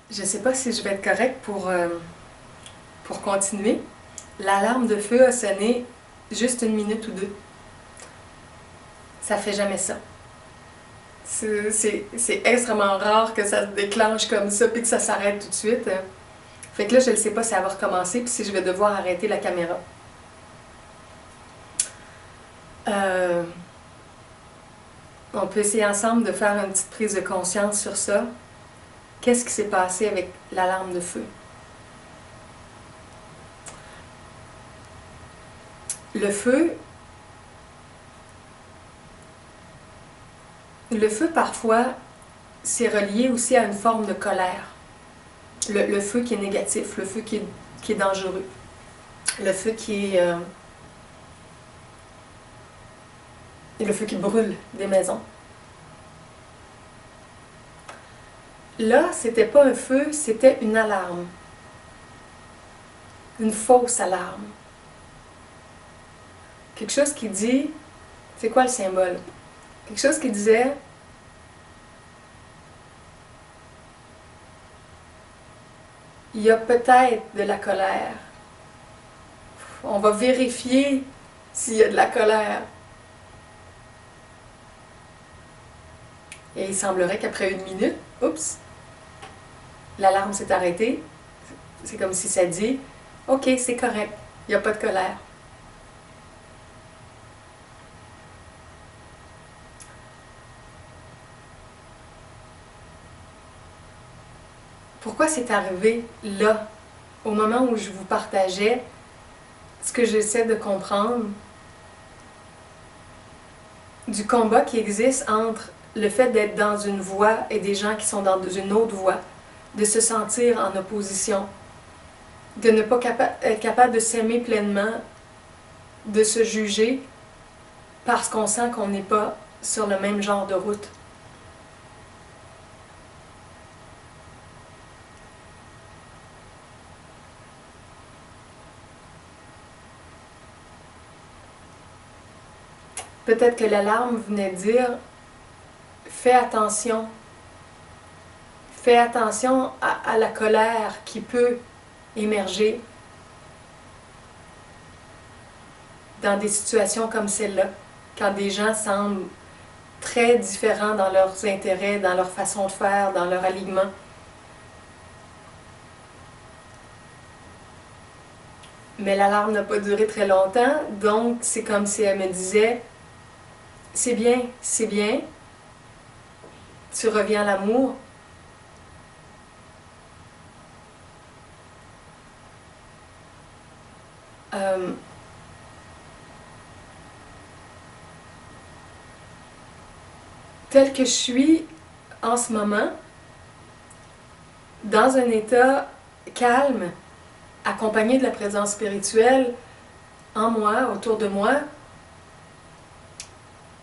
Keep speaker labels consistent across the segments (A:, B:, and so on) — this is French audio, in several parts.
A: Je sais pas si je vais être correcte pour continuer. L'alarme de feu a sonné juste 1 minute ou 2. Ça fait jamais ça. C'est extrêmement rare que ça se déclenche comme ça puis que ça s'arrête tout de suite. Fait que là, je ne sais pas si ça va recommencer puis si je vais devoir arrêter la caméra. On peut essayer ensemble de faire une petite prise de conscience sur ça. Qu'est-ce qui s'est passé avec l'alarme de feu? Le feu, parfois, c'est relié aussi à une forme de colère. Le feu qui est négatif, le feu qui est dangereux, le feu le feu qui brûle des maisons. Là, c'était pas un feu, c'était une alarme. Une fausse alarme. Quelque chose qui dit... C'est quoi le symbole? Quelque chose qui disait... Il y a peut-être de la colère. On va vérifier s'il y a de la colère. Et il semblerait qu'après 1 minute, oups, l'alarme s'est arrêtée. C'est comme si ça dit, OK, c'est correct, il n'y a pas de colère. Pourquoi c'est arrivé là, au moment où je vous partageais ce que j'essaie de comprendre du combat qui existe entre le fait d'être dans une voie et des gens qui sont dans une autre voie, de se sentir en opposition, de ne pas être capable de s'aimer pleinement, de se juger parce qu'on sent qu'on n'est pas sur le même genre de route. Peut-être que l'alarme venait dire « Fais attention à la colère qui peut émerger dans des situations comme celle-là, quand des gens semblent très différents dans leurs intérêts, dans leur façon de faire, dans leur alignement. » Mais l'alarme n'a pas duré très longtemps, donc c'est comme si elle me disait « C'est bien, tu reviens à l'amour. » Tel que je suis en ce moment, dans un état calme, accompagné de la présence spirituelle en moi, autour de moi,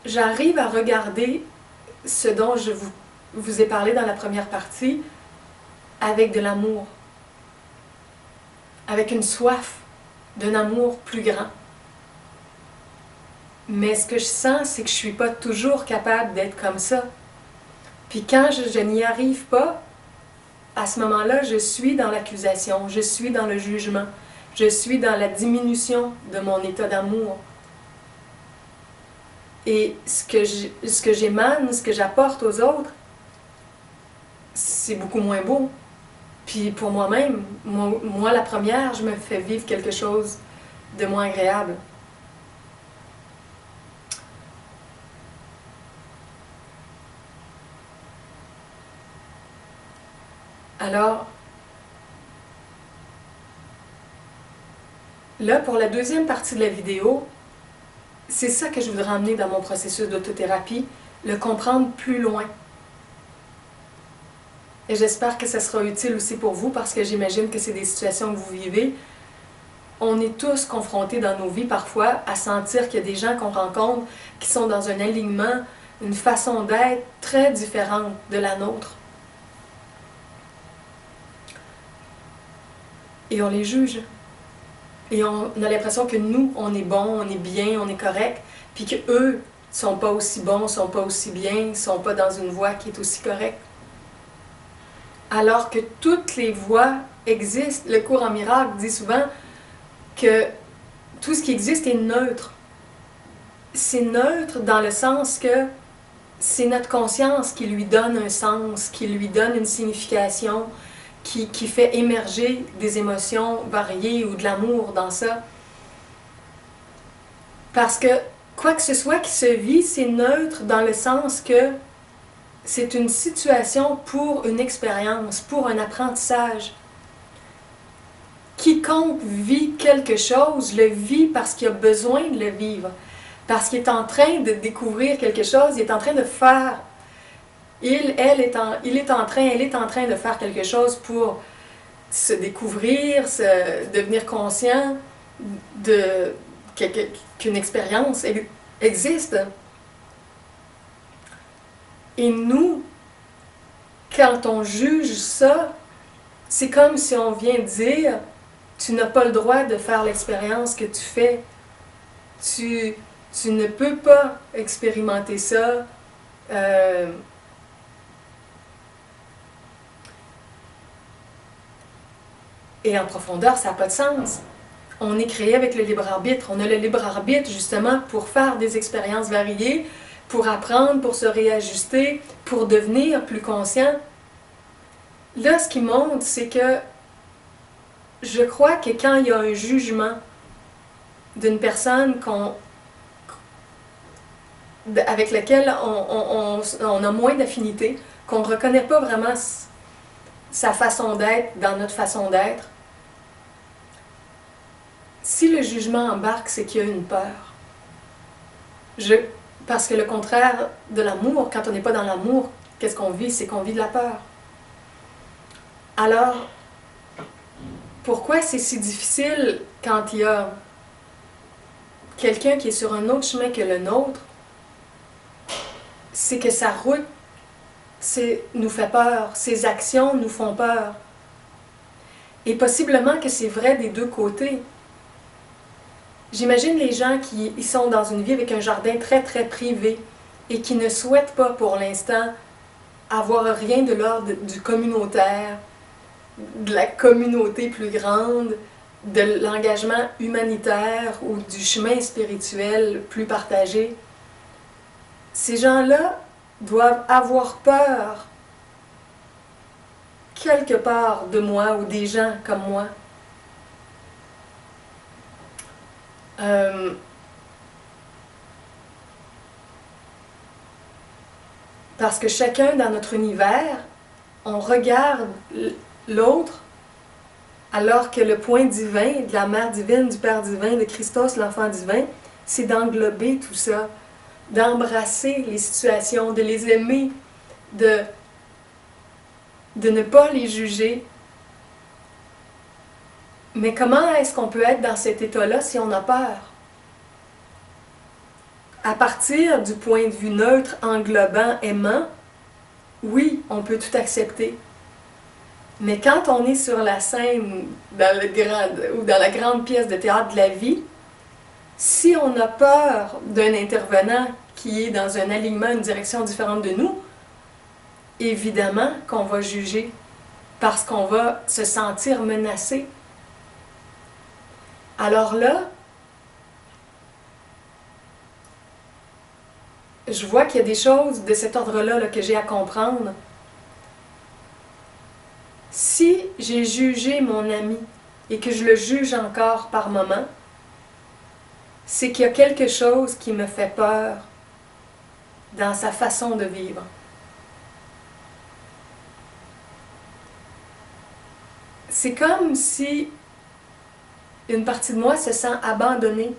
A: j'arrive à regarder ce dont je vous ai parlé dans la première partie avec de l'amour, avec une soif d'un amour plus grand. Mais ce que je sens, c'est que je ne suis pas toujours capable d'être comme ça. Puis quand je n'y arrive pas, à ce moment-là, je suis dans l'accusation, je suis dans le jugement, je suis dans la diminution de mon état d'amour. Et ce que j'émane, ce que j'apporte aux autres, c'est beaucoup moins beau. Puis pour moi-même, moi la première, je me fais vivre quelque chose de moins agréable. Alors, là, pour la deuxième partie de la vidéo, c'est ça que je voudrais emmener dans mon processus d'autothérapie, le comprendre plus loin. Et j'espère que ça sera utile aussi pour vous, parce que j'imagine que c'est des situations que vous vivez. On est tous confrontés dans nos vies parfois à sentir qu'il y a des gens qu'on rencontre qui sont dans un alignement, une façon d'être très différente de la nôtre. Et on les juge. Et on a l'impression que nous, on est bon, on est bien, on est correct, puis qu'eux sont pas aussi bons, sont pas aussi bien, sont pas dans une voie qui est aussi correcte. alors que toutes les voies existent. Le cours en miracle dit souvent que tout ce qui existe est neutre. C'est neutre dans le sens que c'est notre conscience qui lui donne un sens, qui lui donne une signification, qui fait émerger des émotions variées ou de l'amour dans ça. Parce que quoi que ce soit qui se vit, c'est neutre dans le sens que c'est une situation pour une expérience, pour un apprentissage. Quiconque vit quelque chose le vit parce qu'il a besoin de le vivre, parce qu'il est en train de découvrir quelque chose, il est en train de faire. Elle est en train de faire quelque chose pour se découvrir, devenir conscient qu'une expérience existe. Et nous, quand on juge ça, c'est comme si on vient dire « Tu n'as pas le droit de faire l'expérience que tu fais. Tu ne peux pas expérimenter ça. » Et en profondeur, ça n'a pas de sens. On est créé avec le libre arbitre. On a le libre arbitre justement pour faire des expériences variées, pour apprendre, pour se réajuster, pour devenir plus conscient. Là, ce qui montre, c'est que je crois que quand il y a un jugement d'une personne avec laquelle on a moins d'affinité, qu'on ne reconnaît pas vraiment sa façon d'être dans notre façon d'être, si le jugement embarque, c'est qu'il y a une peur. Parce que le contraire de l'amour, quand on n'est pas dans l'amour, qu'est-ce qu'on vit? C'est qu'on vit de la peur. Alors, pourquoi c'est si difficile quand il y a quelqu'un qui est sur un autre chemin que le nôtre? C'est que sa route nous fait peur, ses actions nous font peur. Et possiblement que c'est vrai des deux côtés. J'imagine les gens qui sont dans une vie avec un jardin très très privé et qui ne souhaitent pas pour l'instant avoir rien de l'ordre du communautaire, de la communauté plus grande, de l'engagement humanitaire ou du chemin spirituel plus partagé. Ces gens-là doivent avoir peur quelque part de moi ou des gens comme moi. Parce que chacun dans notre univers, on regarde l'autre alors que le point divin, de la Mère divine, du Père divin, de Christos, l'Enfant divin, c'est d'englober tout ça, d'embrasser les situations, de les aimer, de ne pas les juger. Mais comment est-ce qu'on peut être dans cet état-là si on a peur? À partir du point de vue neutre, englobant, aimant, oui, on peut tout accepter. Mais quand on est sur la scène ou dans la grande pièce de théâtre de la vie, si on a peur d'un intervenant qui est dans un alignement, une direction différente de nous, évidemment qu'on va juger parce qu'on va se sentir menacé. Alors là, je vois qu'il y a des choses de cet ordre-là que j'ai à comprendre. Si j'ai jugé mon ami et que je le juge encore par moment, c'est qu'il y a quelque chose qui me fait peur dans sa façon de vivre. C'est comme si une partie de moi se sent abandonnée.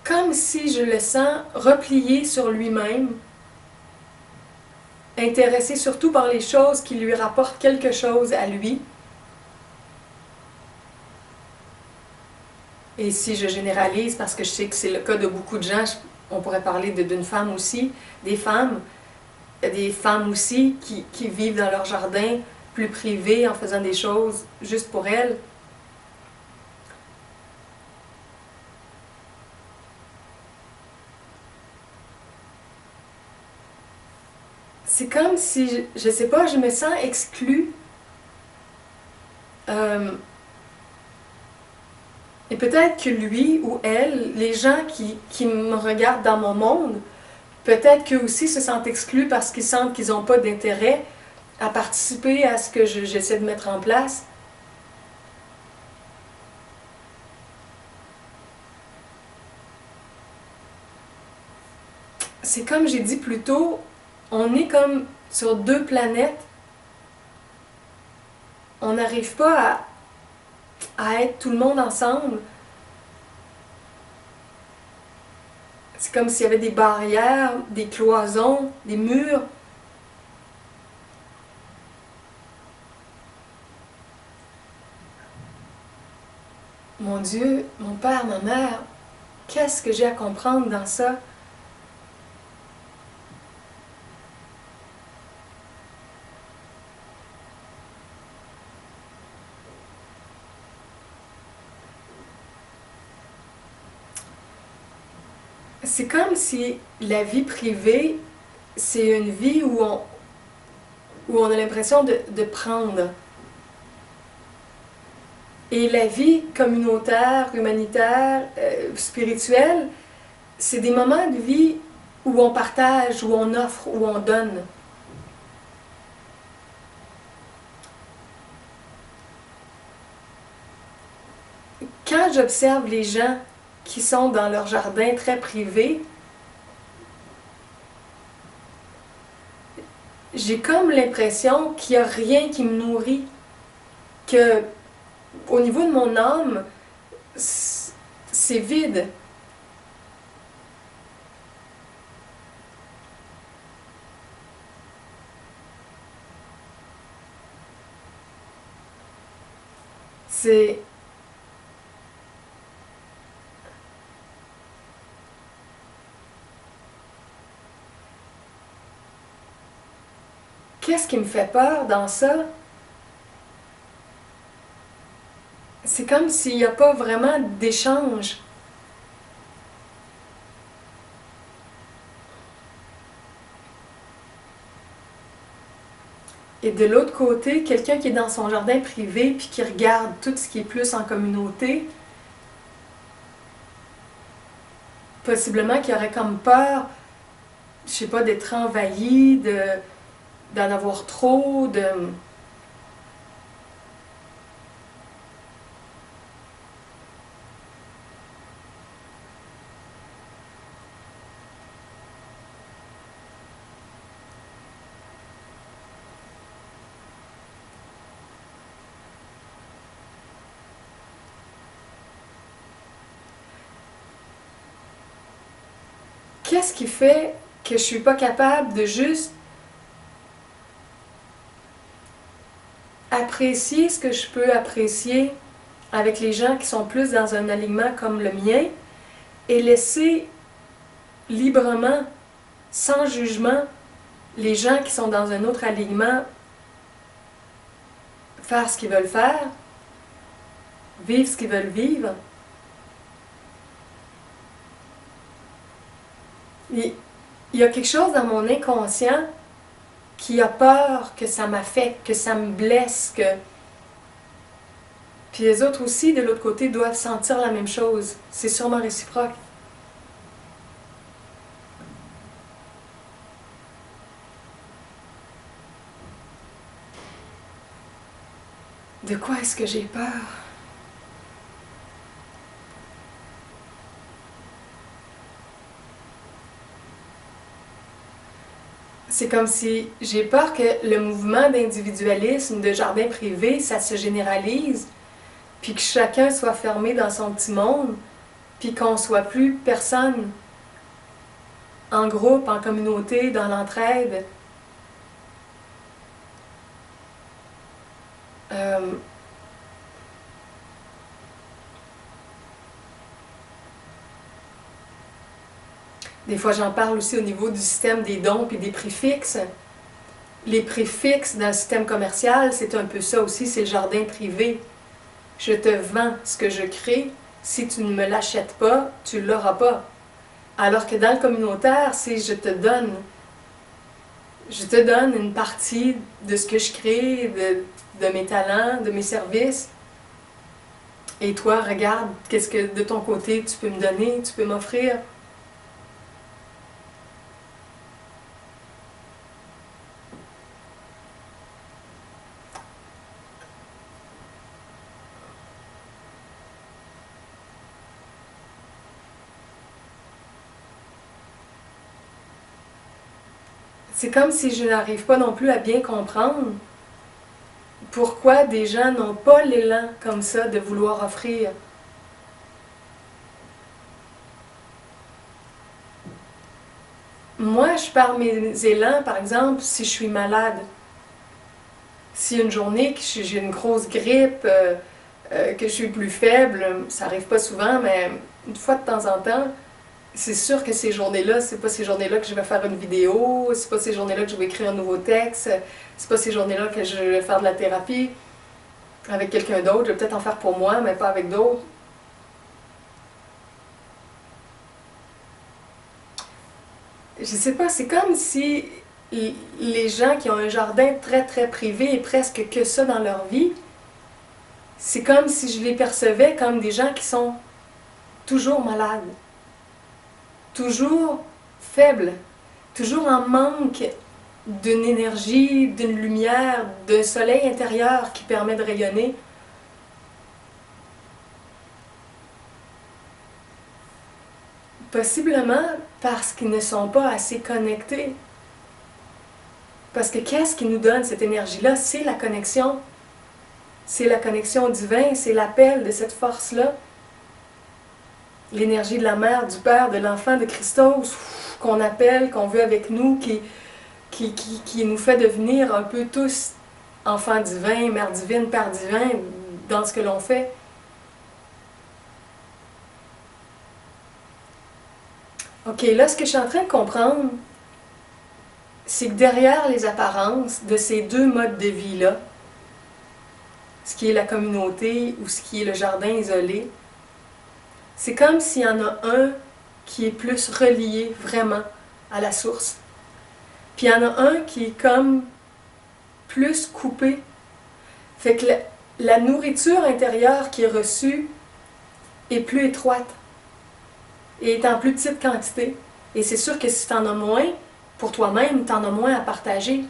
A: Comme si je le sens replié sur lui-même, intéressé surtout par les choses qui lui rapportent quelque chose à lui. Et si je généralise, parce que je sais que c'est le cas de beaucoup de gens, on pourrait parler d'une femme aussi, des femmes aussi qui vivent dans leur jardin plus privé en faisant des choses juste pour elles. c'est comme si, je sais pas, je me sens exclue. Et peut-être que lui ou elle, les gens qui me regardent dans mon monde, peut-être qu'eux aussi se sentent exclus parce qu'ils sentent qu'ils n'ont pas d'intérêt à participer à ce que j'essaie de mettre en place. C'est comme j'ai dit plus tôt, on est comme sur deux planètes. On n'arrive pas à être tout le monde ensemble. C'est comme s'il y avait des barrières, des cloisons, des murs. Mon Dieu, mon père, ma mère, qu'est-ce que j'ai à comprendre dans ça? C'est comme si la vie privée, c'est une vie où on a l'impression de prendre. Et la vie communautaire, humanitaire, spirituelle, c'est des moments de vie où on partage, où on offre, où on donne. Quand j'observe les gens qui sont dans leur jardin très privé, j'ai comme l'impression qu'il n'y a rien qui me nourrit, que au niveau de mon âme, c'est vide. C'est... Qu'est-ce qui me fait peur dans ça? C'est comme s'il n'y a pas vraiment d'échange. Et de l'autre côté, quelqu'un qui est dans son jardin privé puis qui regarde tout ce qui est plus en communauté, possiblement qu'il aurait comme peur, je sais pas, d'être envahi, d'en avoir trop, de... Qu'est-ce qui fait que je suis pas capable de juste apprécier ce que je peux apprécier avec les gens qui sont plus dans un alignement comme le mien et laisser librement, sans jugement, les gens qui sont dans un autre alignement faire ce qu'ils veulent faire, vivre ce qu'ils veulent vivre. Il y a quelque chose dans mon inconscient qui a peur que ça m'affecte, que ça me blesse, que... Puis les autres aussi, de l'autre côté, doivent sentir la même chose. C'est sûrement réciproque. De quoi est-ce que j'ai peur? C'est comme si j'ai peur que le mouvement d'individualisme, de jardin privé, ça se généralise, puis que chacun soit fermé dans son petit monde, puis qu'on soit plus personne en groupe, en communauté, dans l'entraide. Des fois, j'en parle aussi au niveau du système des dons et des prix fixes. Les prix fixes dans le système commercial, c'est un peu ça aussi, c'est le jardin privé. Je te vends ce que je crée, si tu ne me l'achètes pas, tu ne l'auras pas. Alors que dans le communautaire, c'est je te donne. Je te donne une partie de ce que je crée, de mes talents, de mes services. Et toi, regarde, qu'est-ce que de ton côté tu peux me donner, tu peux m'offrir. C'est comme si je n'arrive pas non plus à bien comprendre pourquoi des gens n'ont pas l'élan comme ça de vouloir offrir. Moi, je pars mes élans, par exemple, si je suis malade. Si une journée que j'ai une grosse grippe, que je suis plus faible, ça arrive pas souvent, mais une fois de temps en temps, c'est sûr que ces journées-là, c'est pas ces journées-là que je vais faire une vidéo, c'est pas ces journées-là que je vais écrire un nouveau texte, c'est pas ces journées-là que je vais faire de la thérapie avec quelqu'un d'autre. Je vais peut-être en faire pour moi, mais pas avec d'autres. Je sais pas, c'est comme si les gens qui ont un jardin très très privé et presque que ça dans leur vie, c'est comme si je les percevais comme des gens qui sont toujours malades, toujours faibles, toujours en manque d'une énergie, d'une lumière, d'un soleil intérieur qui permet de rayonner. Possiblement parce qu'ils ne sont pas assez connectés. Parce que qu'est-ce qui nous donne cette énergie-là? C'est la connexion. C'est la connexion divine, c'est l'appel de cette force-là. L'énergie de la mère, du père, de l'enfant, de Christos, qu'on appelle, qu'on veut avec nous, qui nous fait devenir un peu tous enfants divins, mère divine, père divin, dans ce que l'on fait. Ok, là, ce que je suis en train de comprendre, c'est que derrière les apparences de ces deux modes de vie-là, ce qui est la communauté ou ce qui est le jardin isolé, c'est comme s'il y en a un qui est plus relié vraiment à la source. Puis il y en a un qui est comme plus coupé. Fait que la nourriture intérieure qui est reçue est plus étroite et est en plus petite quantité. Et c'est sûr que si tu en as moins, pour toi-même, tu en as moins à partager.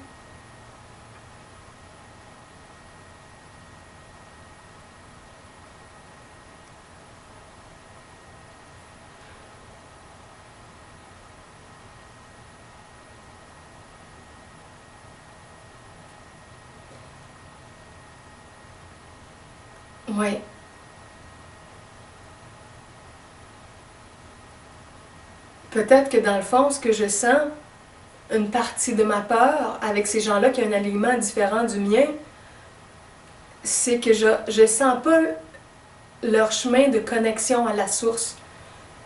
A: Ouais. Peut-être que dans le fond, ce que je sens, une partie de ma peur avec ces gens-là qui ont un alignement différent du mien, c'est que je sens pas leur chemin de connexion à la source,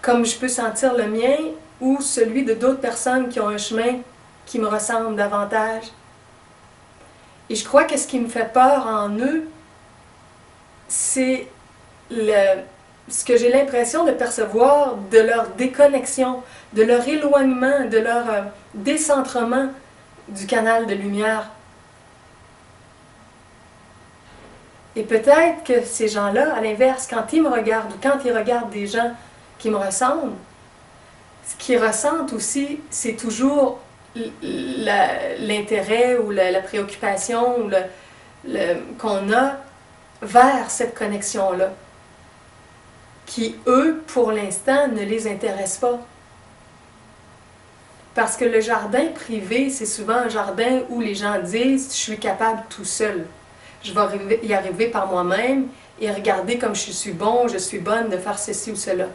A: comme je peux sentir le mien ou celui de d'autres personnes qui ont un chemin qui me ressemble davantage. Et je crois que ce qui me fait peur en eux, c'est ce que j'ai l'impression de percevoir de leur déconnexion, de leur éloignement, de leur décentrement du canal de lumière. Et peut-être que ces gens-là, à l'inverse, quand ils me regardent ou quand ils regardent des gens qui me ressemblent, ce qu'ils ressentent aussi, c'est toujours l'intérêt ou la préoccupation ou qu'on a vers cette connexion-là, qui, eux, pour l'instant, ne les intéresse pas. Parce que le jardin privé, c'est souvent un jardin où les gens disent « je suis capable tout seul ». Je vais y arriver par moi-même et regarder comme je suis bon, je suis bonne de faire ceci ou cela.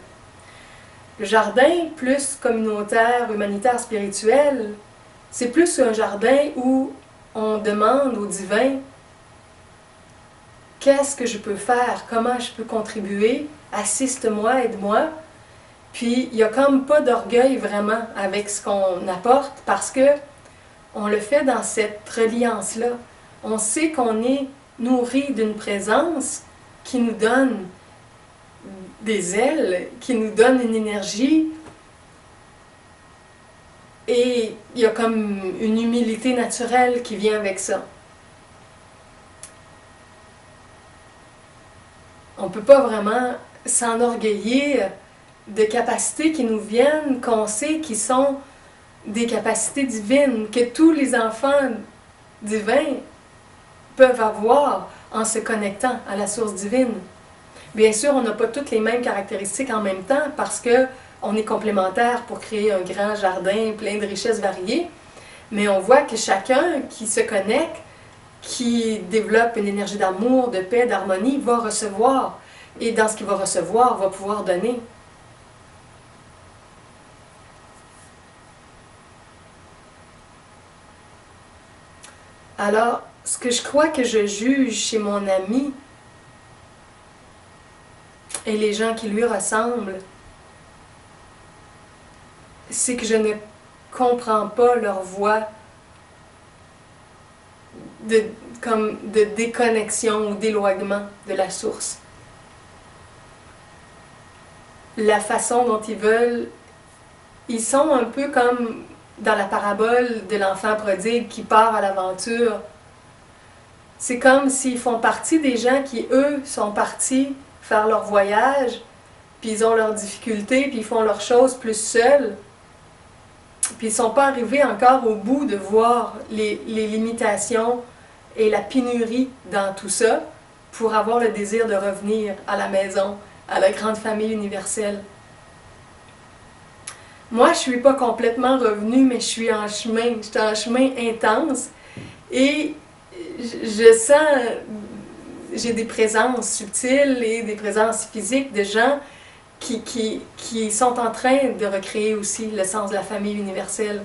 A: Le jardin plus communautaire, humanitaire, spirituel, c'est plus un jardin où on demande au divin qu'est-ce que je peux faire, comment je peux contribuer, assiste-moi, aide-moi. Puis il n'y a comme pas d'orgueil vraiment avec ce qu'on apporte parce que on le fait dans cette reliance-là. On sait qu'on est nourri d'une présence qui nous donne des ailes, qui nous donne une énergie Et il y a comme une humilité naturelle qui vient avec ça. On ne peut pas vraiment s'enorgueillir de capacités qui nous viennent, qu'on sait qui sont des capacités divines, que tous les enfants divins peuvent avoir en se connectant à la source divine. Bien sûr, on n'a pas toutes les mêmes caractéristiques en même temps parce qu'on est complémentaires pour créer un grand jardin plein de richesses variées, mais on voit que chacun qui se connecte, qui développe une énergie d'amour, de paix, d'harmonie, va recevoir. Et dans ce qu'il va recevoir, va pouvoir donner. Alors, ce que je crois que je juge chez mon ami et les gens qui lui ressemblent, c'est que je ne comprends pas leur voie comme de déconnexion ou d'éloignement de la source. La façon dont ils sont un peu comme dans la parabole de l'enfant prodigue qui part à l'aventure. C'est comme s'ils font partie des gens qui, eux, sont partis faire leur voyage, puis ils ont leurs difficultés, puis ils font leurs choses plus seuls. Puis ils ne sont pas arrivés encore au bout de voir les limitations et la pénurie dans tout ça pour avoir le désir de revenir à la maison, à la grande famille universelle. Moi, je ne suis pas complètement revenue, mais je suis en chemin. Je suis en chemin intense et je sens, j'ai des présences subtiles et des présences physiques de gens qui sont en train de recréer aussi le sens de la famille universelle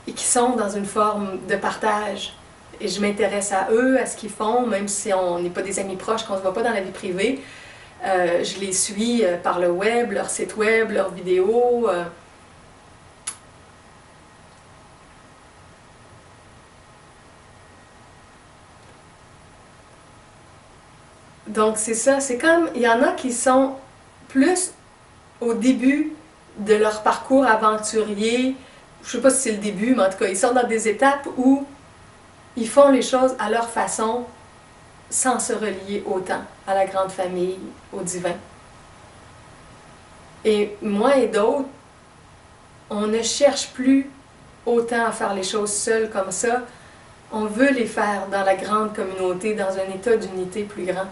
A: et qui sont dans une forme de partage. Et je m'intéresse à eux, à ce qu'ils font, même si on n'est pas des amis proches, qu'on ne se voit pas dans la vie privée. Je les suis par le web, leur site web, leurs vidéos. Donc c'est ça, c'est comme, il y en a qui sont plus au début de leur parcours aventurier, je ne sais pas si c'est le début, mais en tout cas, ils sont dans des étapes où ils font les choses à leur façon, sans se relier autant à la grande famille, au divin. Et moi et d'autres, on ne cherche plus autant à faire les choses seuls comme ça, on veut les faire dans la grande communauté, dans un état d'unité plus grand.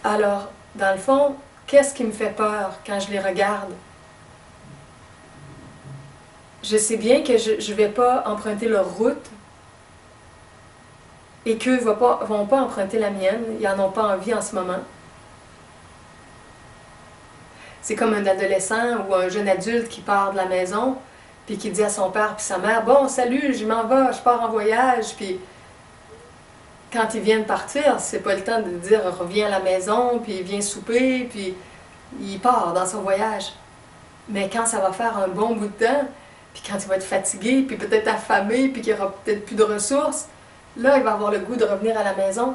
A: Alors, dans le fond, qu'est-ce qui me fait peur quand je les regarde? Je sais bien que je ne vais pas emprunter leur route et qu'eux ne vont pas emprunter la mienne. Ils n'en ont pas envie en ce moment. C'est comme un adolescent ou un jeune adulte qui part de la maison puis qui dit à son père puis sa mère « Bon, salut, je m'en vais, je pars en voyage. » Puis quand ils viennent partir, c'est pas le temps de dire « Reviens à la maison, puis viens souper. » Puis il part dans son voyage. Mais quand ça va faire un bon bout de temps, puis quand il va être fatigué, puis peut-être affamé, puis qu'il n'y aura peut-être plus de ressources, là, il va avoir le goût de revenir à la maison.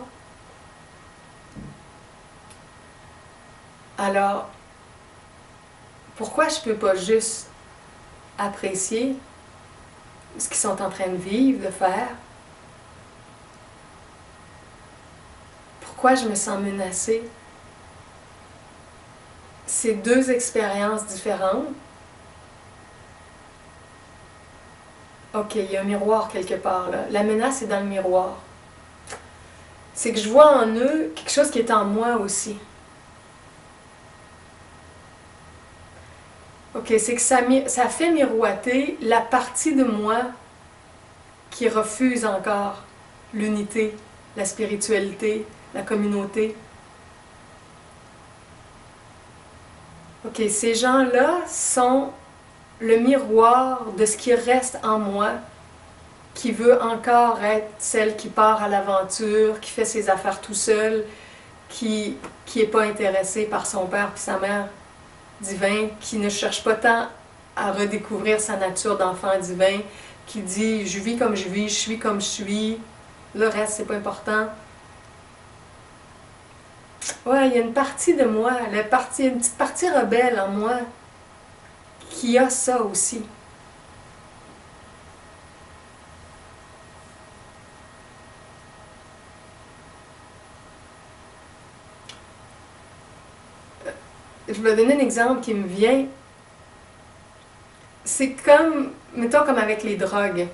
A: Alors, pourquoi je ne peux pas juste apprécier ce qu'ils sont en train de vivre, de faire? Pourquoi je me sens menacée? C'est deux expériences différentes. Ok, il y a un miroir quelque part là. La menace est dans le miroir. C'est que je vois en eux quelque chose qui est en moi aussi. Ok, c'est que ça fait miroiter la partie de moi qui refuse encore l'unité, la spiritualité, la communauté. Ok, ces gens-là sont le miroir de ce qui reste en moi, qui veut encore être celle qui part à l'aventure, qui fait ses affaires tout seul, qui n'est pas intéressée par son père et sa mère divin, qui ne cherche pas tant à redécouvrir sa nature d'enfant divin, qui dit « je vis comme je vis, je suis comme je suis, le reste c'est pas important ». Ouais, il y a une partie de moi, une petite partie rebelle en moi qui a ça aussi. Je vais donner un exemple qui me vient. C'est comme, mettons comme avec les drogues.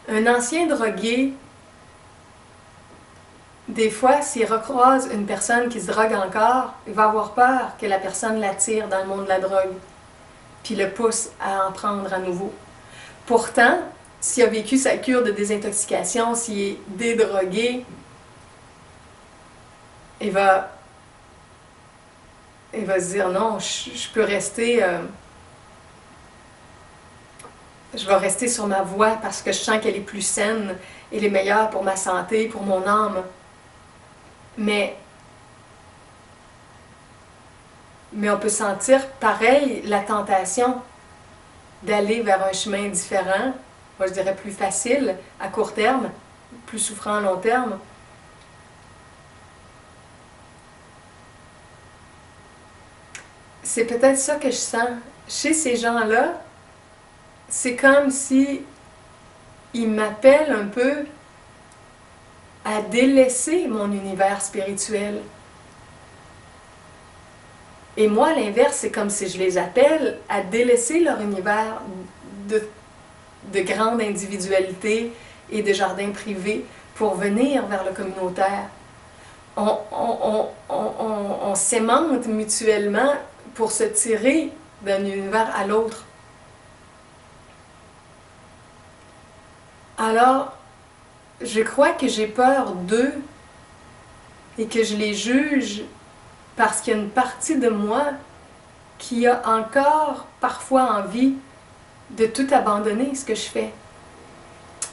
A: Un ancien drogué, des fois, s'il recroise une personne qui se drogue encore, il va avoir peur que la personne l'attire dans le monde de la drogue, puis le pousse à en prendre à nouveau. Pourtant, s'il a vécu sa cure de désintoxication, s'il est dédrogué, il va se dire non, je peux rester, je vais rester sur ma voie parce que je sens qu'elle est plus saine, elle est meilleure pour ma santé, pour mon âme. Mais on peut sentir pareil la tentation d'aller vers un chemin différent, moi je dirais plus facile à court terme, plus souffrant à long terme. C'est peut-être ça que je sens. Chez ces gens-là, c'est comme si ils m'appellent un peu à délaisser mon univers spirituel. Et moi, à l'inverse, c'est comme si je les appelle à délaisser leur univers de grande individualité et de jardin privé pour venir vers le communautaire. On s'aimante mutuellement pour se tirer d'un univers à l'autre. Alors, je crois que j'ai peur d'eux et que je les juge parce qu'il y a une partie de moi qui a encore parfois envie de tout abandonner, ce que je fais.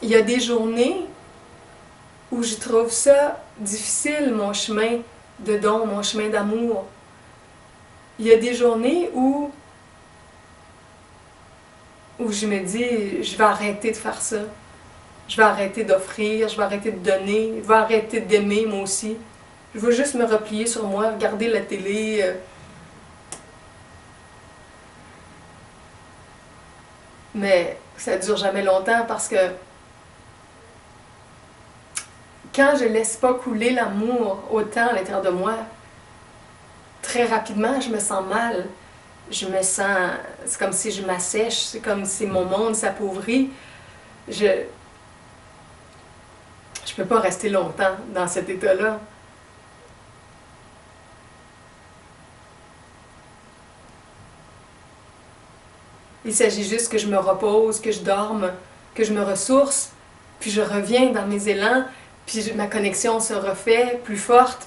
A: Il y a des journées où je trouve ça difficile, mon chemin de don, mon chemin d'amour. Il y a des journées où je me dis, je vais arrêter de faire ça. Je vais arrêter d'offrir, je vais arrêter de donner, je vais arrêter d'aimer moi aussi. Je veux juste me replier sur moi, regarder la télé. Mais ça dure jamais longtemps parce que quand je laisse pas couler l'amour autant à l'intérieur de moi, très rapidement, je me sens mal. Je me sens... C'est comme si je m'assèche, c'est comme si mon monde s'appauvrit. Je peux pas rester longtemps dans cet état-là. Il s'agit juste que je me repose, que je dorme, que je me ressource, puis je reviens dans mes élans, puis ma connexion se refait plus forte,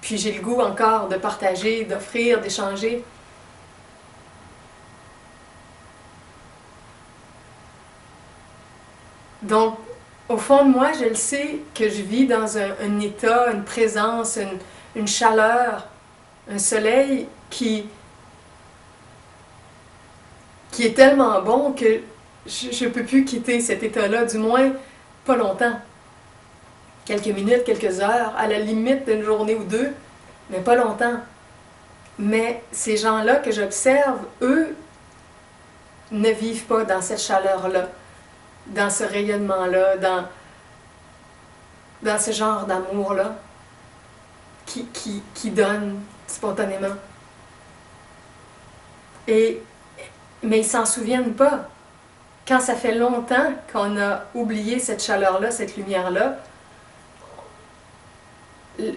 A: puis j'ai le goût encore de partager, d'offrir, d'échanger. Donc, au fond de moi, je le sais que je vis dans un état, une présence, une chaleur, un soleil qui est tellement bon que je ne peux plus quitter cet état-là, du moins pas longtemps. Quelques minutes, quelques heures, à la limite d'une journée ou deux, mais pas longtemps. Mais ces gens-là que j'observe, eux, ne vivent pas dans cette chaleur-là, dans ce rayonnement-là, dans ce genre d'amour-là, qui donne spontanément. Mais ils s'en souviennent pas. Quand ça fait longtemps qu'on a oublié cette chaleur-là, cette lumière-là,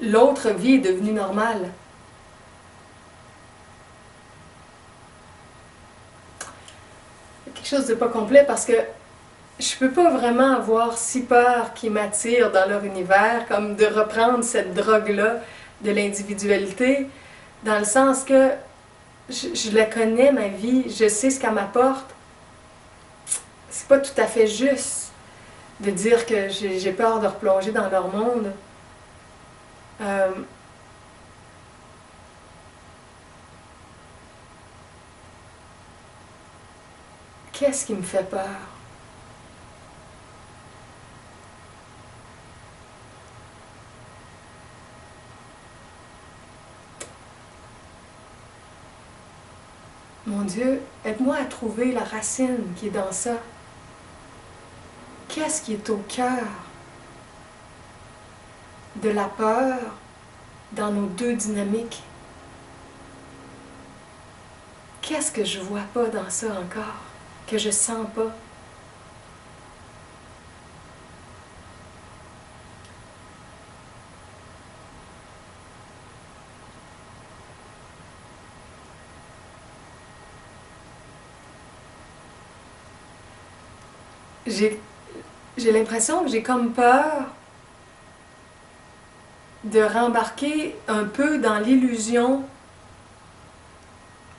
A: l'autre vie est devenue normale. Quelque chose de pas complet parce que je peux pas vraiment avoir si peur qui m'attire dans leur univers, comme de reprendre cette drogue-là de l'individualité, dans le sens que je la connais, ma vie, je sais ce qu'elle m'apporte. C'est pas tout à fait juste de dire que j'ai peur de replonger dans leur monde. Qu'est-ce qui me fait peur? Mon Dieu, aide-moi à trouver la racine qui est dans ça. Qu'est-ce qui est au cœur de la peur dans nos deux dynamiques? Qu'est-ce que je vois pas dans ça encore, que je sens pas? J'ai l'impression que j'ai comme peur de rembarquer un peu dans l'illusion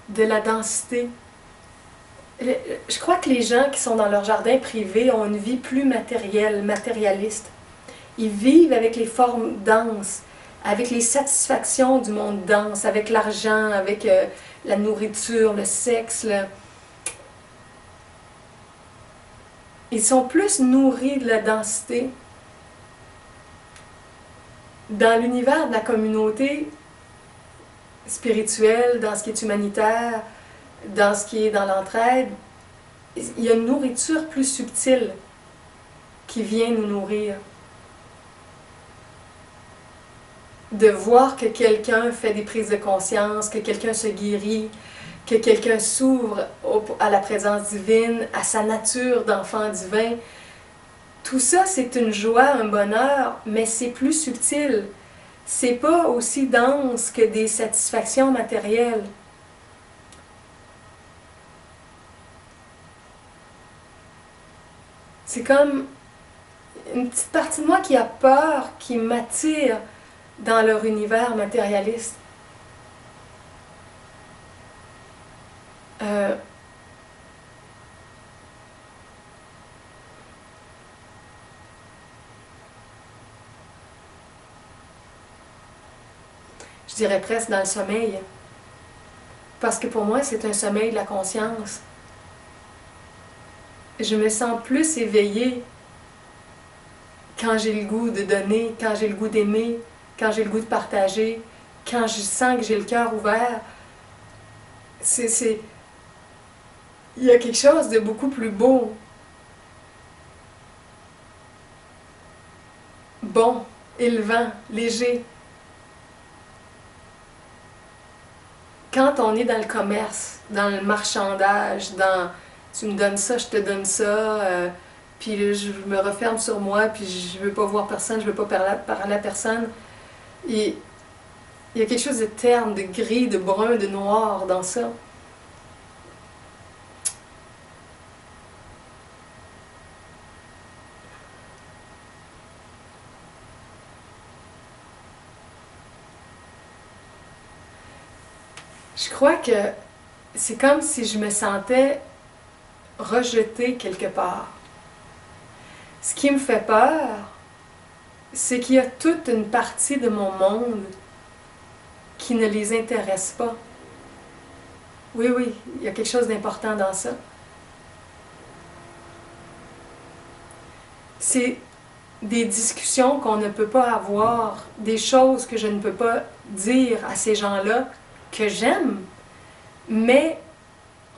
A: de la densité. Je crois que les gens qui sont dans leur jardin privé ont une vie plus matérielle, matérialiste. Ils vivent avec les formes denses, avec les satisfactions du monde dense, avec l'argent, avec la nourriture, le sexe. Ils sont plus nourris de la densité. Dans l'univers de la communauté spirituelle, dans ce qui est humanitaire, dans ce qui est dans l'entraide, il y a une nourriture plus subtile qui vient nous nourrir. De voir que quelqu'un fait des prises de conscience, que quelqu'un se guérit, que quelqu'un s'ouvre à la présence divine, à sa nature d'enfant divin. Tout ça, c'est une joie, un bonheur, mais c'est plus subtil. C'est pas aussi dense que des satisfactions matérielles. C'est comme une petite partie de moi qui a peur, qui m'attire dans leur univers matérialiste. Je dirais presque dans le sommeil. Parce que pour moi, c'est un sommeil de la conscience. Je me sens plus éveillée quand j'ai le goût de donner, quand j'ai le goût d'aimer, quand j'ai le goût de partager, quand je sens que j'ai le cœur ouvert. Il y a quelque chose de beaucoup plus beau, bon, élevant, léger. Quand on est dans le commerce, dans le marchandage, dans tu me donnes ça, je te donne ça, puis je me referme sur moi, puis je veux pas voir personne, je veux pas parler à personne. Et il y a quelque chose de terne, de gris, de brun, de noir dans ça. Je crois que c'est comme si je me sentais rejetée quelque part. Ce qui me fait peur, c'est qu'il y a toute une partie de mon monde qui ne les intéresse pas. Oui, oui, il y a quelque chose d'important dans ça. C'est des discussions qu'on ne peut pas avoir, des choses que je ne peux pas dire à ces gens-là que j'aime, mais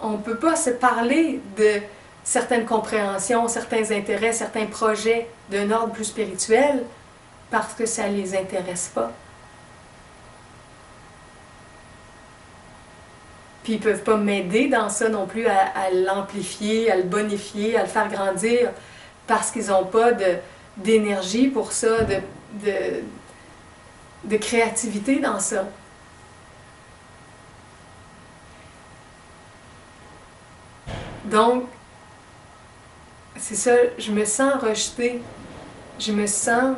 A: on ne peut pas se parler de certaines compréhensions, certains intérêts, certains projets d'un ordre plus spirituel parce que ça ne les intéresse pas. Puis ils ne peuvent pas m'aider dans ça non plus à l'amplifier, à le bonifier, à le faire grandir parce qu'ils n'ont pas d'énergie pour ça, de créativité dans ça. Donc, c'est ça, je me sens rejetée. Je me sens...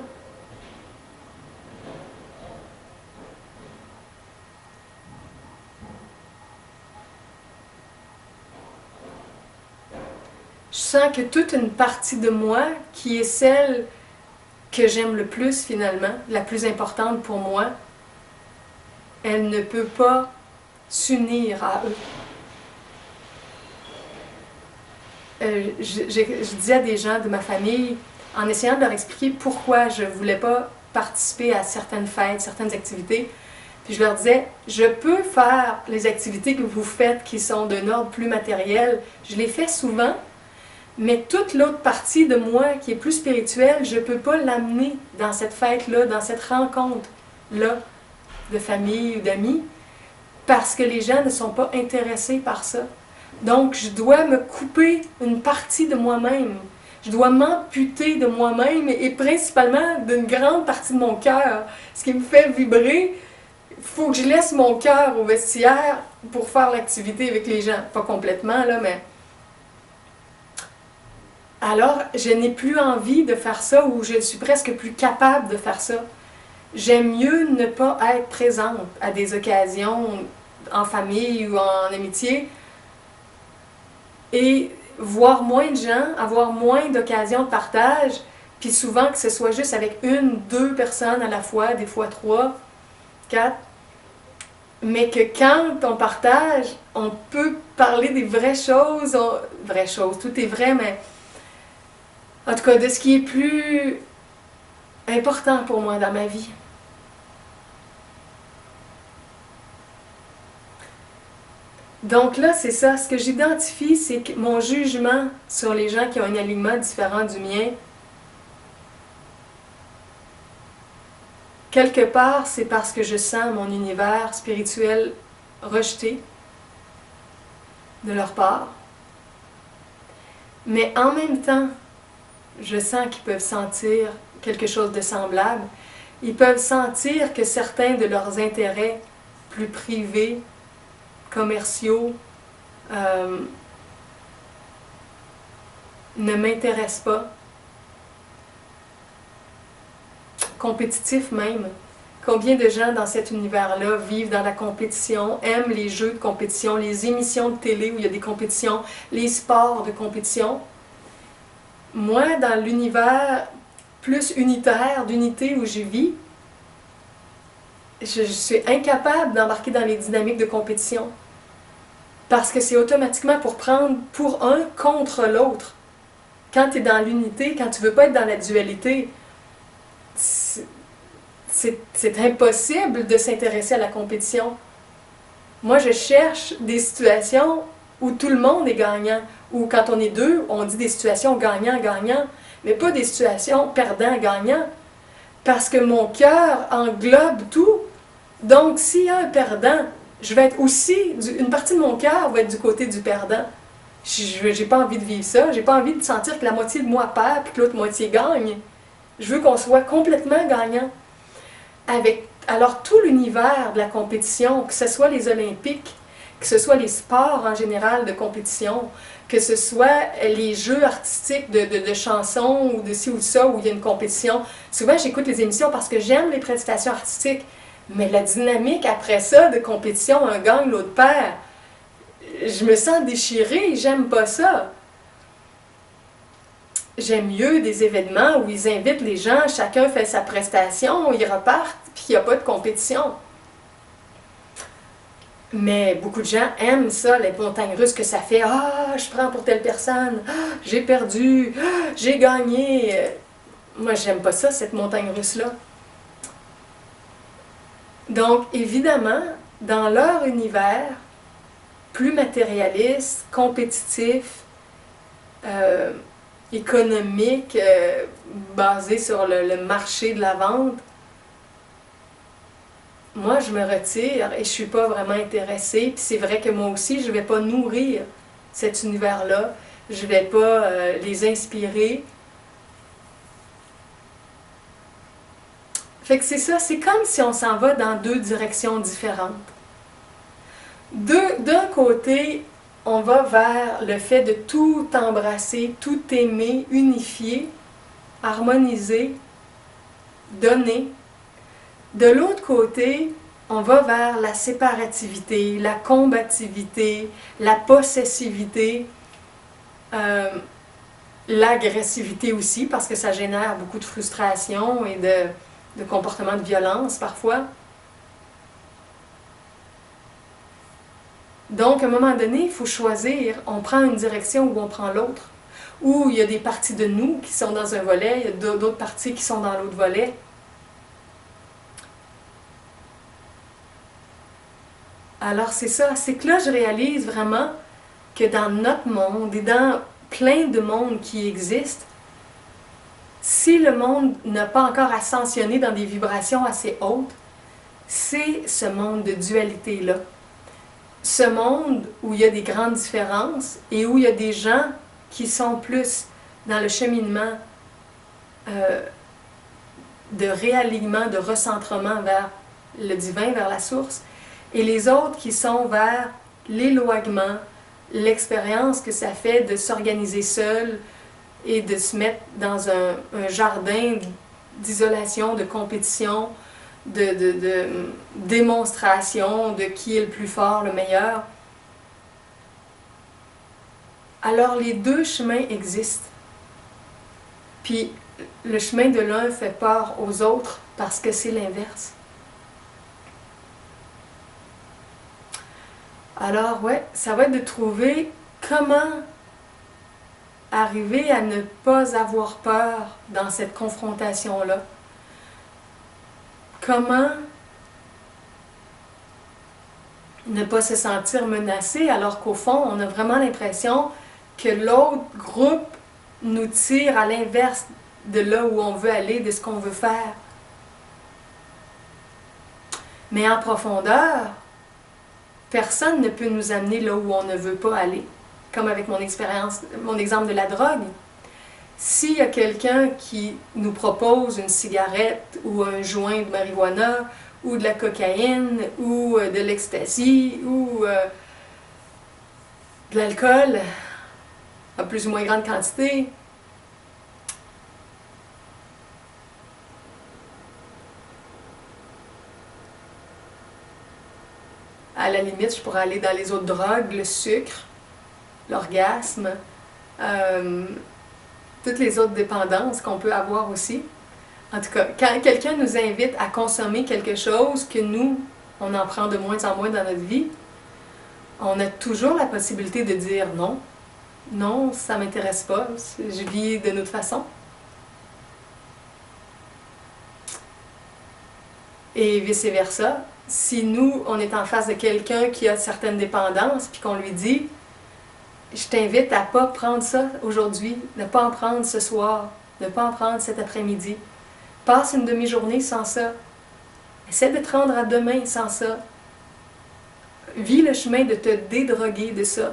A: Je sens que toute une partie de moi, qui est celle que j'aime le plus finalement, la plus importante pour moi, elle ne peut pas s'unir à eux. Je dis à des gens de ma famille, en essayant de leur expliquer pourquoi je ne voulais pas participer à certaines fêtes, certaines activités, Puis je leur disais, je peux faire les activités que vous faites qui sont d'un ordre plus matériel. Je les fais souvent, mais toute l'autre partie de moi qui est plus spirituelle, je ne peux pas l'amener dans cette fête-là, dans cette rencontre-là de famille ou d'amis, parce que les gens ne sont pas intéressés par ça. Donc, je dois me couper une partie de moi-même. Je dois m'amputer de moi-même et principalement d'une grande partie de mon cœur. Ce qui me fait vibrer, il faut que je laisse mon cœur au vestiaire pour faire l'activité avec les gens. Pas complètement, là, mais... Alors, je n'ai plus envie de faire ça ou je suis presque plus capable de faire ça. J'aime mieux ne pas être présente à des occasions en famille ou en amitié et voir moins de gens, avoir moins d'occasions de partage, puis souvent que ce soit juste avec une, deux personnes à la fois, des fois trois, quatre, mais que quand on partage, on peut parler des vraies choses, tout est vrai, mais en tout cas de ce qui est plus important pour moi dans ma vie. Donc là, c'est ça. Ce que j'identifie, c'est que mon jugement sur les gens qui ont un alignement différent du mien, quelque part, c'est parce que je sens mon univers spirituel rejeté de leur part. Mais en même temps, je sens qu'ils peuvent sentir quelque chose de semblable. Ils peuvent sentir que certains de leurs intérêts plus privés, commerciaux, ne m'intéressent pas. Compétitifs même. Combien de gens dans cet univers-là vivent dans la compétition, aiment les jeux de compétition, les émissions de télé où il y a des compétitions, les sports de compétition. Moi, dans l'univers plus unitaire, d'unité où je vis, je suis incapable d'embarquer dans les dynamiques de compétition. Parce que c'est automatiquement pour prendre pour un contre l'autre. Quand tu es dans l'unité, quand tu ne veux pas être dans la dualité, c'est impossible de s'intéresser à la compétition. Moi, je cherche des situations où tout le monde est gagnant. Ou quand on est deux, on dit des situations gagnant-gagnant, mais pas des situations perdant-gagnant. Parce que mon cœur englobe tout. Donc, s'il y a un perdant, je vais être aussi, une partie de mon cœur va être du côté du perdant. J'ai pas envie de vivre ça. J'ai pas envie de sentir que la moitié de moi perd puis que l'autre moitié gagne. Je veux qu'on soit complètement gagnant. Alors, tout l'univers de la compétition, que ce soit les Olympiques, que ce soit les sports en général de compétition, que ce soit les jeux artistiques de chansons ou de ci ou de ça où il y a une compétition. Souvent, j'écoute les émissions parce que j'aime les prestations artistiques. Mais la dynamique après ça de compétition, un gagne, l'autre perd, je me sens déchirée, j'aime pas ça. J'aime mieux des événements où ils invitent les gens, chacun fait sa prestation, ils repartent, puis il n'y a pas de compétition. Mais beaucoup de gens aiment ça, les montagnes russes que ça fait. Ah, je prends pour telle personne, ah, j'ai perdu, ah, j'ai gagné. Moi, j'aime pas ça, cette montagne russe-là. Donc, évidemment, dans leur univers, plus matérialiste, compétitif, économique, basé sur le marché de la vente, moi, je me retire et je ne suis pas vraiment intéressée. Puis c'est vrai que moi aussi, je ne vais pas nourrir cet univers-là. Je ne vais pas les inspirer. Fait que c'est ça, c'est comme si on s'en va dans deux directions différentes. D'un côté, on va vers le fait de tout embrasser, tout aimer, unifier, harmoniser, donner. De l'autre côté, on va vers la séparativité, la combativité, la possessivité, l'agressivité aussi, parce que ça génère beaucoup de frustration et de comportements de violence parfois. Donc, à un moment donné, il faut choisir. On prend une direction ou on prend l'autre. Ou il y a des parties de nous qui sont dans un volet, il y a d'autres parties qui sont dans l'autre volet. Alors c'est ça, c'est que là je réalise vraiment que dans notre monde et dans plein de mondes qui existent, si le monde n'a pas encore ascensionné dans des vibrations assez hautes, c'est ce monde de dualité-là. Ce monde où il y a des grandes différences et où il y a des gens qui sont plus dans le cheminement de réalignement, de recentrement vers le divin, vers la source, et les autres qui sont vers l'éloignement, l'expérience que ça fait de s'organiser seul et de se mettre dans un jardin d'isolation, de compétition, de démonstration de qui est le plus fort, le meilleur. Alors les deux chemins existent. Puis le chemin de l'un fait peur aux autres parce que c'est l'inverse. Alors ouais, ça va être de trouver comment arriver à ne pas avoir peur dans cette confrontation-là. Comment ne pas se sentir menacé alors qu'au fond, on a vraiment l'impression que l'autre groupe nous tire à l'inverse de là où on veut aller, de ce qu'on veut faire. Mais en profondeur, personne ne peut nous amener là où on ne veut pas aller. Comme avec mon expérience, mon exemple de la drogue. S'il y a quelqu'un qui nous propose une cigarette ou un joint de marijuana ou de la cocaïne ou de l'ecstasy ou de l'alcool à plus ou moins grande quantité, à la limite, je pourrais aller dans les autres drogues, le sucre, l'orgasme, toutes les autres dépendances qu'on peut avoir aussi. En tout cas, quand quelqu'un nous invite à consommer quelque chose que nous, on en prend de moins en moins dans notre vie, on a toujours la possibilité de dire non. Non, ça ne m'intéresse pas, je vis de notre façon. Et vice-versa, si nous, on est en face de quelqu'un qui a certaines dépendances, puis qu'on lui dit « Je t'invite à ne pas prendre ça aujourd'hui, ne pas en prendre ce soir, ne pas en prendre cet après-midi. Passe une demi-journée sans ça. Essaie de te rendre à demain sans ça. Vis le chemin de te dédroguer de ça. »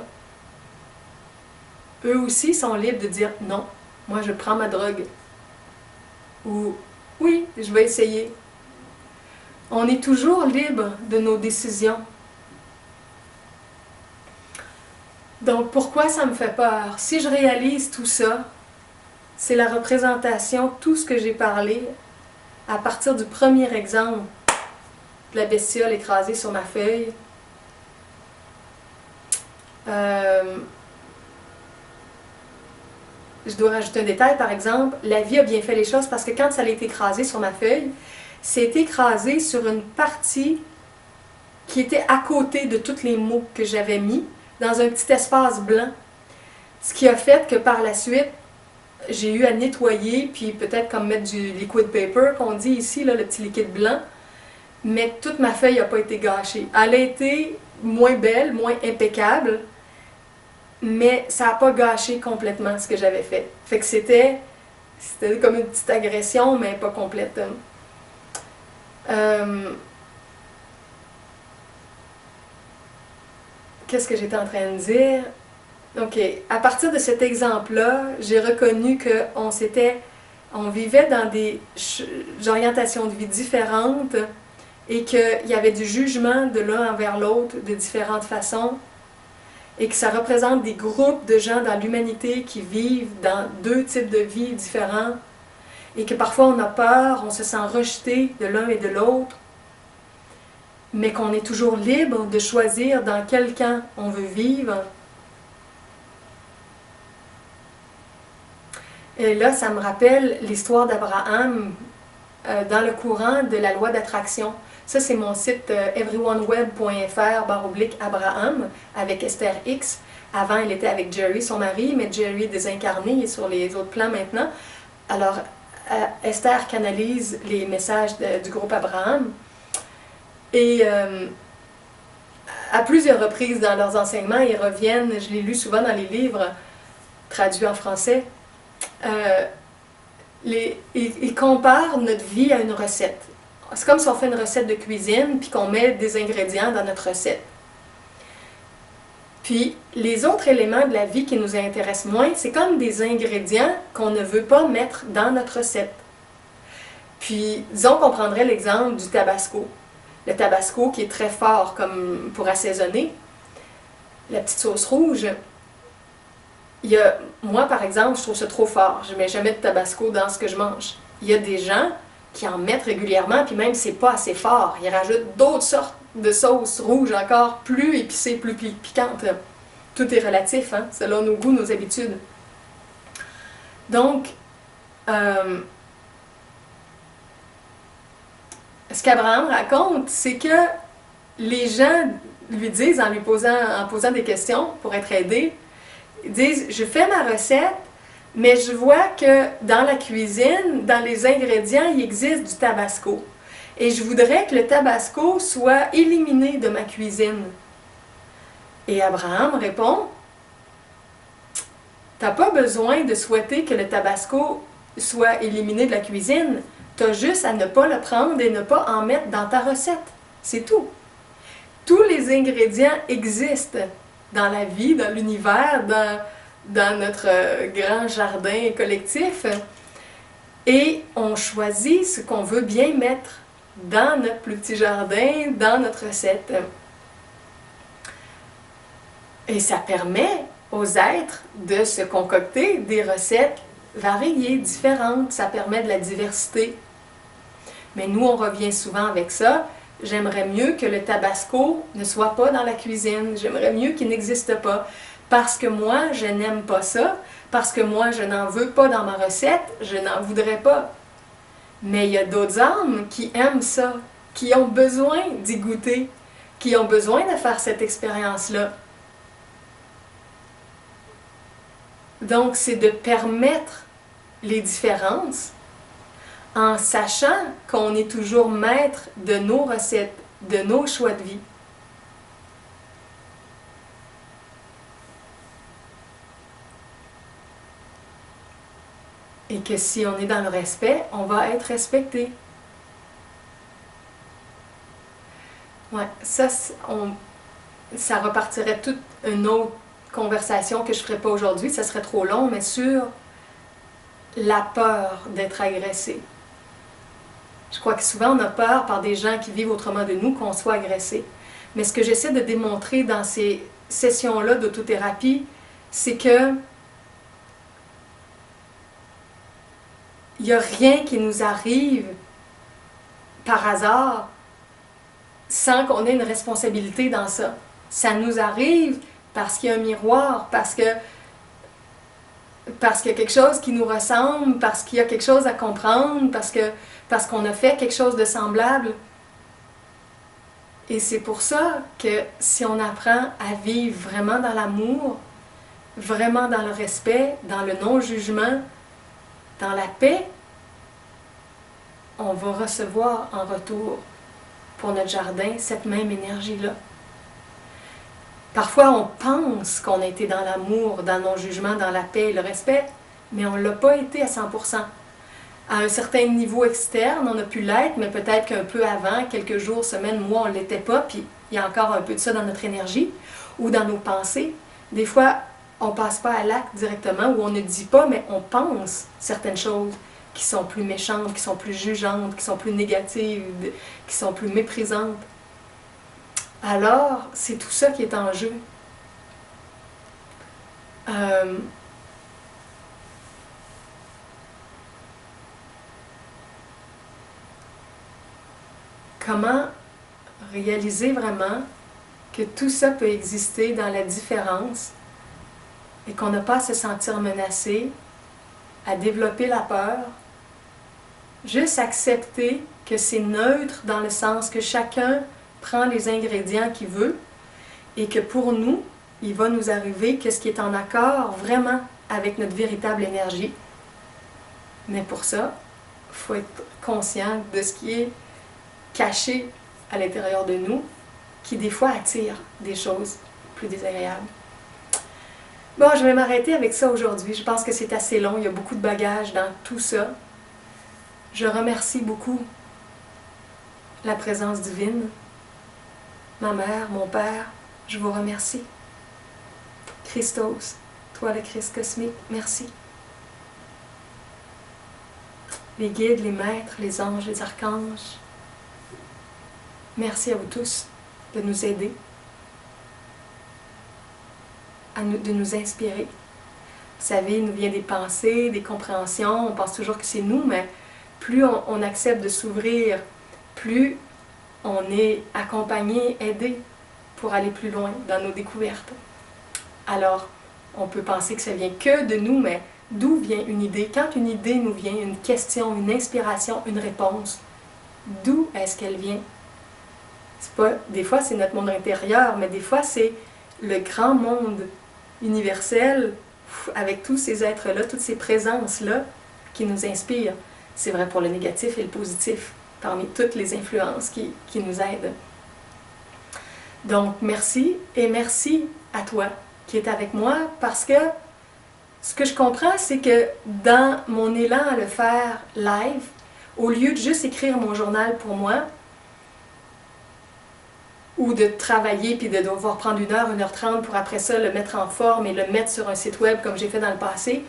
A: Eux aussi sont libres de dire « Non, moi je prends ma drogue. » Ou « Oui, je vais essayer. » On est toujours libre de nos décisions. Donc, pourquoi ça me fait peur? Si je réalise tout ça, c'est la représentation, tout ce que j'ai parlé, à partir du premier exemple de la bestiole écrasée sur ma feuille. Je dois rajouter un détail, par exemple, la vie a bien fait les choses parce que quand ça a été écrasé sur ma feuille, c'est écrasé sur une partie qui était à côté de tous les mots que j'avais mis, dans un petit espace blanc. Ce qui a fait que par la suite, j'ai eu à nettoyer, puis peut-être comme mettre du liquid paper, qu'on dit ici, là, le petit liquide blanc, mais toute ma feuille n'a pas été gâchée. Elle a été moins belle, moins impeccable, mais ça n'a pas gâché complètement ce que j'avais fait. Fait que c'était comme une petite agression, mais pas complète. Qu'est-ce que j'étais en train de dire? Ok, à partir de cet exemple-là, j'ai reconnu on vivait dans des orientations de vie différentes et qu'il y avait du jugement de l'un envers l'autre de différentes façons et que ça représente des groupes de gens dans l'humanité qui vivent dans deux types de vie différents et que parfois on a peur, on se sent rejeté de l'un et de l'autre, mais qu'on est toujours libre de choisir dans quel camp on veut vivre. Et là, ça me rappelle l'histoire d'Abraham dans le courant de la loi d'attraction. Ça, c'est mon site everyoneweb.fr/Abraham avec Esther X. Avant, elle était avec Jerry, son mari, mais Jerry est désincarné, il est sur les autres plans maintenant. Alors, Esther canalise les messages du groupe Abraham. Et à plusieurs reprises dans leurs enseignements, ils reviennent, je l'ai lu souvent dans les livres traduits en français, ils comparent notre vie à une recette. C'est comme si on fait une recette de cuisine puis qu'on met des ingrédients dans notre recette. Puis les autres éléments de la vie qui nous intéressent moins, c'est comme des ingrédients qu'on ne veut pas mettre dans notre recette. Puis disons qu'on prendrait l'exemple du tabasco. Le tabasco qui est très fort comme pour assaisonner, la petite sauce rouge. Moi par exemple, je trouve ça trop fort. Je ne mets jamais de tabasco dans ce que je mange. Il y a des gens qui en mettent régulièrement, puis même c'est pas assez fort. Ils rajoutent d'autres sortes de sauces rouges encore plus épicées, plus piquantes. Tout est relatif, hein, selon nos goûts, nos habitudes. Donc, ce qu'Abraham raconte, c'est que les gens lui disent, en posant des questions pour être aidés, ils disent, je fais ma recette, mais je vois que dans la cuisine, dans les ingrédients, il existe du tabasco. Et je voudrais que le tabasco soit éliminé de ma cuisine. Et Abraham répond, t'as pas besoin de souhaiter que le tabasco soit éliminé de la cuisine. T'as juste à ne pas le prendre et ne pas en mettre dans ta recette. C'est tout. Tous les ingrédients existent dans la vie, dans l'univers, dans notre grand jardin collectif. Et on choisit ce qu'on veut bien mettre dans notre plus petit jardin, dans notre recette. Et ça permet aux êtres de se concocter des recettes variées, différentes. Ça permet de la diversité. Mais nous, on revient souvent avec ça. J'aimerais mieux que le tabasco ne soit pas dans la cuisine. J'aimerais mieux qu'il n'existe pas. Parce que moi, je n'aime pas ça. Parce que moi, je n'en veux pas dans ma recette. Je n'en voudrais pas. Mais il y a d'autres âmes qui aiment ça, qui ont besoin d'y goûter, qui ont besoin de faire cette expérience-là. Donc, c'est de permettre les différences en sachant qu'on est toujours maître de nos recettes, de nos choix de vie. Et que si on est dans le respect, on va être respecté. Ouais, ça repartirait toute une autre conversation que je ne ferai pas aujourd'hui, ça serait trop long, mais sur la peur d'être agressé. Je crois que souvent on a peur par des gens qui vivent autrement de nous qu'on soit agressé. Mais ce que j'essaie de démontrer dans ces sessions-là d'autothérapie, c'est que il n'y a rien qui nous arrive par hasard sans qu'on ait une responsabilité dans ça. Ça nous arrive parce qu'il y a un miroir, parce qu'il y a quelque chose qui nous ressemble, parce qu'il y a quelque chose à comprendre, parce qu'on a fait quelque chose de semblable. Et c'est pour ça que si on apprend à vivre vraiment dans l'amour, vraiment dans le respect, dans le non-jugement, dans la paix, on va recevoir en retour pour notre jardin cette même énergie-là. Parfois, on pense qu'on a été dans l'amour, dans le non-jugement, dans la paix et le respect, mais on ne l'a pas été à 100%. À un certain niveau externe, on a pu l'être, mais peut-être qu'un peu avant, quelques jours, semaines, mois, on ne l'était pas, puis il y a encore un peu de ça dans notre énergie ou dans nos pensées. Des fois, on ne passe pas à l'acte directement, ou on ne dit pas, mais on pense certaines choses qui sont plus méchantes, qui sont plus jugeantes, qui sont plus négatives, qui sont plus méprisantes. Alors, c'est tout ça qui est en jeu. Comment réaliser vraiment que tout ça peut exister dans la différence et qu'on n'a pas à se sentir menacé, à développer la peur, juste accepter que c'est neutre dans le sens que chacun prend les ingrédients qu'il veut et que pour nous, il va nous arriver que ce qui est en accord vraiment avec notre véritable énergie. Mais pour ça, il faut être conscient de ce qui est caché à l'intérieur de nous qui des fois attirent des choses plus désagréables. Bon, je vais m'arrêter avec ça aujourd'hui. Je pense que c'est assez long, il y a beaucoup de bagages dans tout ça. Je remercie beaucoup la présence divine, ma mère, mon père, je vous remercie. Christos, toi le Christ cosmique, merci. Les guides, les maîtres, les anges, les archanges, merci à vous tous de nous aider, de nous inspirer. Vous savez, il nous vient des pensées, des compréhensions, on pense toujours que c'est nous, mais plus on accepte de s'ouvrir, plus on est accompagné, aidé pour aller plus loin dans nos découvertes. Alors, on peut penser que ça vient que de nous, mais d'où vient une idée? Quand une idée nous vient, une question, une inspiration, une réponse, d'où est-ce qu'elle vient? C'est pas, des fois, c'est notre monde intérieur, mais des fois, c'est le grand monde universel, avec tous ces êtres-là, toutes ces présences-là, qui nous inspirent. C'est vrai pour le négatif et le positif, parmi toutes les influences qui nous aident. Donc, merci, et merci à toi qui est avec moi, parce que ce que je comprends, c'est que dans mon élan à le faire live, au lieu de juste écrire mon journal pour moi, ou de travailler puis de devoir prendre 1h30 pour après ça le mettre en forme et le mettre sur un site web comme j'ai fait dans le passé,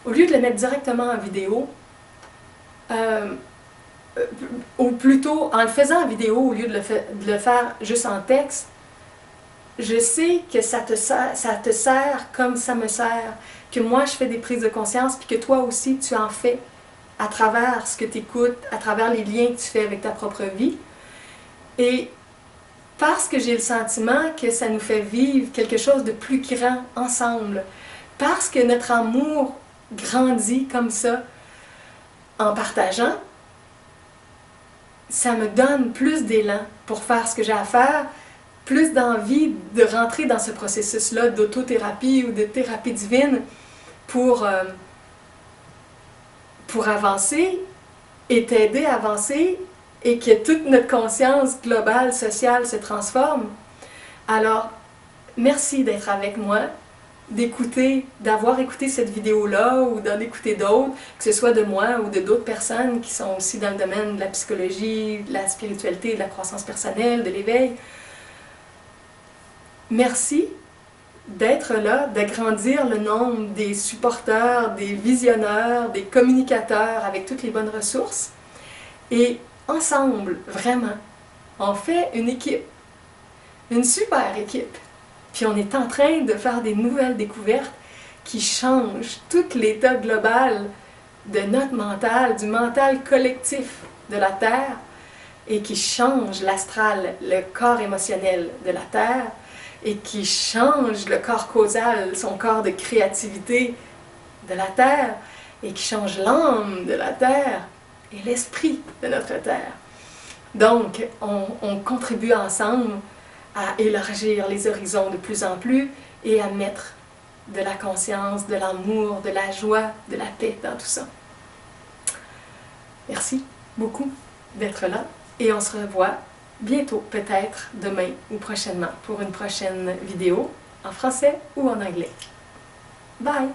A: au lieu de le mettre directement en vidéo, ou plutôt en le faisant en vidéo au lieu de le faire juste en texte, je sais que ça te sert comme ça me sert, que moi je fais des prises de conscience puis que toi aussi tu en fais à travers ce que tu écoutes, à travers les liens que tu fais avec ta propre vie. Et parce que j'ai le sentiment que ça nous fait vivre quelque chose de plus grand ensemble, parce que notre amour grandit comme ça en partageant, ça me donne plus d'élan pour faire ce que j'ai à faire, plus d'envie de rentrer dans ce processus-là d'autothérapie ou de thérapie divine pour avancer et t'aider à avancer et que toute notre conscience globale, sociale se transforme. Alors, merci d'être avec moi, d'écouter, d'avoir écouté cette vidéo-là ou d'en écouter d'autres, que ce soit de moi ou de d'autres personnes qui sont aussi dans le domaine de la psychologie, de la spiritualité, de la croissance personnelle, de l'éveil. Merci d'être là, d'agrandir le nombre des supporters, des visionneurs, des communicateurs avec toutes les bonnes ressources. Et ensemble, vraiment, on fait une équipe, une super équipe. Puis on est en train de faire des nouvelles découvertes qui changent tout l'état global de notre mental, du mental collectif de la Terre, et qui changent l'astral, le corps émotionnel de la Terre, et qui change le corps causal, son corps de créativité de la Terre, et qui change l'âme de la Terre et l'esprit de notre Terre. Donc, on contribue ensemble à élargir les horizons de plus en plus et à mettre de la conscience, de l'amour, de la joie, de la paix dans tout ça. Merci beaucoup d'être là et on se revoit bientôt, peut-être demain ou prochainement, pour une prochaine vidéo en français ou en anglais. Bye!